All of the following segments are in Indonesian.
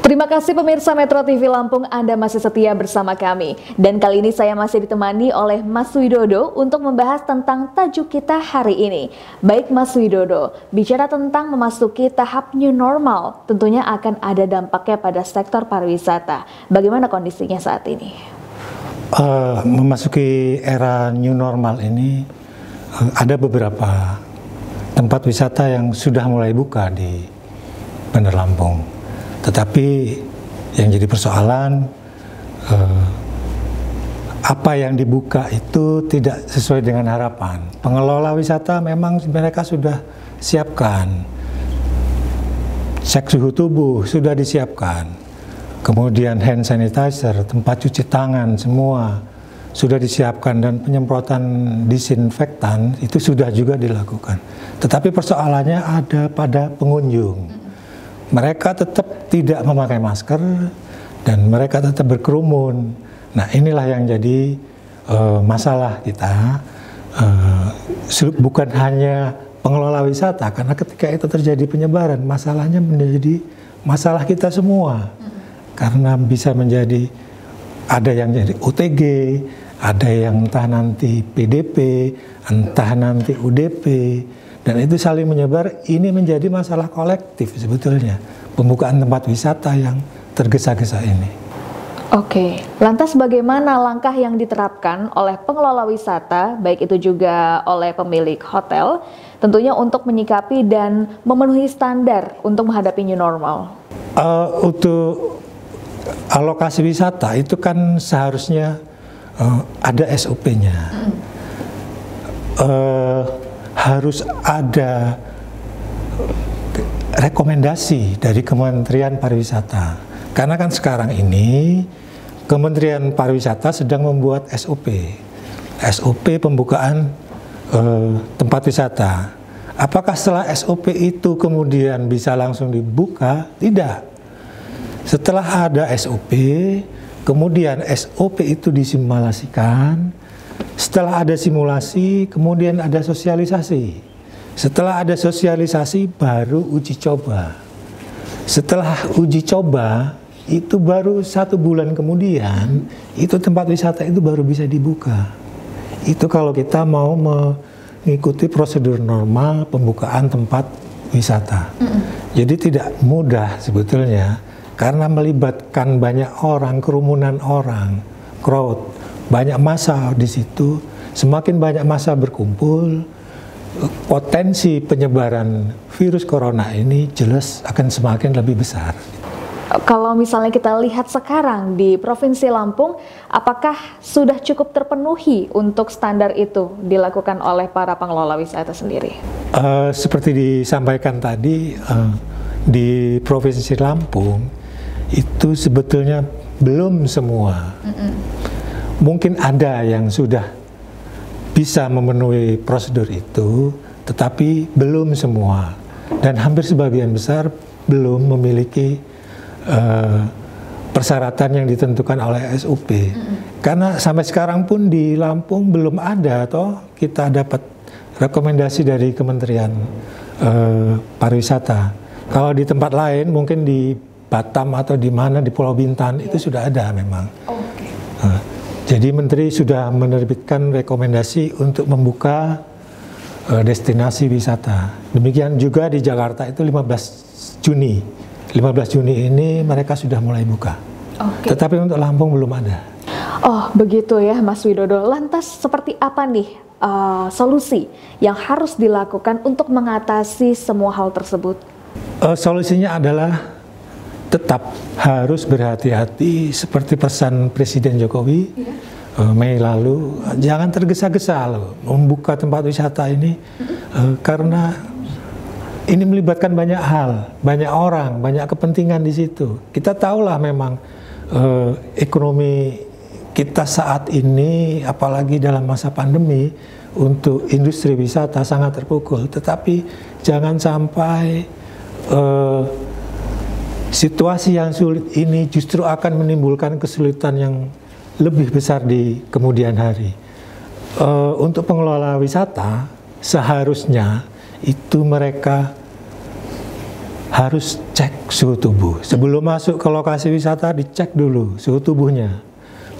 Terima kasih pemirsa Metro TV Lampung, Anda masih setia bersama kami. Dan kali ini saya masih ditemani oleh Mas Widodo untuk membahas tentang tajuk kita hari ini. Baik Mas Widodo, bicara tentang memasuki tahap new normal, tentunya akan ada dampaknya pada sektor pariwisata. Bagaimana kondisinya saat ini? Memasuki era new normal ini, ada beberapa tempat wisata yang sudah mulai buka di Bandar Lampung. Tetapi yang jadi persoalan, apa yang dibuka itu tidak sesuai dengan harapan. Pengelola wisata memang mereka sudah siapkan, cek suhu tubuh sudah disiapkan, kemudian hand sanitizer, tempat cuci tangan semua sudah disiapkan, dan penyemprotan disinfektan itu sudah juga dilakukan. Tetapi persoalannya ada pada pengunjung. Mereka tetap tidak memakai masker dan mereka tetap berkerumun. Nah, inilah yang jadi masalah kita. Bukan hanya pengelola wisata, karena ketika itu terjadi penyebaran, masalahnya menjadi masalah kita semua. Karena bisa menjadi, ada yang jadi OTG, ada yang entah nanti PDP, entah nanti UDP, dan itu saling menyebar. Ini menjadi masalah kolektif sebetulnya, pembukaan tempat wisata yang tergesa-gesa ini. Oke, lantas bagaimana langkah yang diterapkan oleh pengelola wisata, baik itu juga oleh pemilik hotel, tentunya untuk menyikapi dan memenuhi standar untuk menghadapi new normal? Untuk alokasi wisata itu kan seharusnya ada SOP-nya. Harus ada rekomendasi dari Kementerian Pariwisata. Karena kan sekarang ini Kementerian Pariwisata sedang membuat SOP pembukaan tempat wisata. Apakah setelah SOP itu kemudian bisa langsung dibuka? Tidak. Setelah ada SOP, kemudian SOP itu disimulasikan. Setelah ada simulasi, kemudian ada sosialisasi. Setelah ada sosialisasi, baru uji coba. Setelah uji coba, itu baru 1 bulan kemudian, itu tempat wisata itu baru bisa dibuka. Itu kalau kita mau mengikuti prosedur normal pembukaan tempat wisata. Jadi tidak mudah sebetulnya, karena melibatkan banyak orang, kerumunan orang, crowd. Banyak massa di situ, semakin banyak massa berkumpul, potensi penyebaran virus corona ini jelas akan semakin lebih besar. Kalau misalnya kita lihat sekarang di Provinsi Lampung, apakah sudah cukup terpenuhi untuk standar itu dilakukan oleh para pengelola wisata sendiri? Seperti disampaikan tadi, di Provinsi Lampung itu sebetulnya belum semua. Mungkin ada yang sudah bisa memenuhi prosedur itu, tetapi belum semua. Dan hampir sebagian besar belum memiliki persyaratan yang ditentukan oleh SOP. Karena sampai sekarang pun di Lampung belum ada, toh kita dapat rekomendasi dari Kementerian Pariwisata. Kalau di tempat lain, mungkin di Batam atau di mana, di Pulau Bintan, itu sudah ada memang. Jadi Menteri sudah menerbitkan rekomendasi untuk membuka destinasi wisata. Demikian juga di Jakarta itu 15 Juni. 15 Juni ini mereka sudah mulai buka. Tetapi untuk Lampung belum ada. Oh, begitu ya Mas Widodo. Lantas seperti apa nih solusi yang harus dilakukan untuk mengatasi semua hal tersebut? Solusinya adalah tetap harus berhati-hati seperti pesan Presiden Jokowi Mei lalu, jangan tergesa-gesa loh membuka tempat wisata ini, karena ini melibatkan banyak hal, banyak orang, banyak kepentingan di situ. Kita tahulah memang ekonomi kita saat ini, apalagi dalam masa pandemi, untuk industri wisata sangat terpukul. Tetapi jangan sampai situasi yang sulit ini justru akan menimbulkan kesulitan yang lebih besar di kemudian hari. Untuk pengelola wisata seharusnya itu mereka harus cek suhu tubuh. Sebelum masuk ke lokasi wisata, dicek dulu suhu tubuhnya.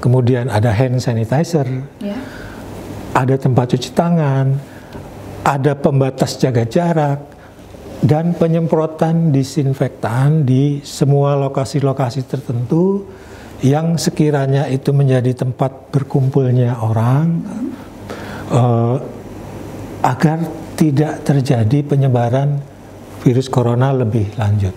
Kemudian ada hand sanitizer, ada tempat cuci tangan, ada pembatas jaga jarak, dan penyemprotan disinfektan di semua lokasi-lokasi tertentu yang sekiranya itu menjadi tempat berkumpulnya orang, agar tidak terjadi penyebaran virus corona lebih lanjut.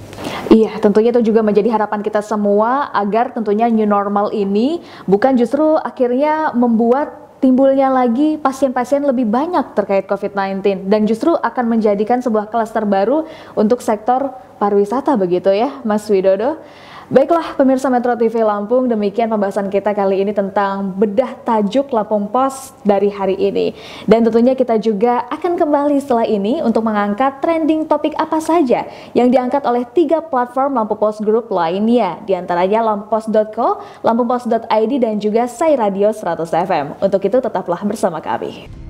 Iya, tentunya itu juga menjadi harapan kita semua agar tentunya new normal ini bukan justru akhirnya membuat timbulnya lagi pasien-pasien lebih banyak terkait COVID-19 dan justru akan menjadikan sebuah klaster baru untuk sektor pariwisata, begitu ya Mas Widodo. Baiklah pemirsa Metro TV Lampung, demikian pembahasan kita kali ini tentang bedah tajuk Lampung Pos dari hari ini. Dan tentunya kita juga akan kembali setelah ini untuk mengangkat trending topik apa saja yang diangkat oleh 3 platform Lampung Pos Group lainnya, diantaranya lampumpos.co, lampumpos.id, dan juga Sai Radio 100 FM. Untuk itu tetaplah bersama kami.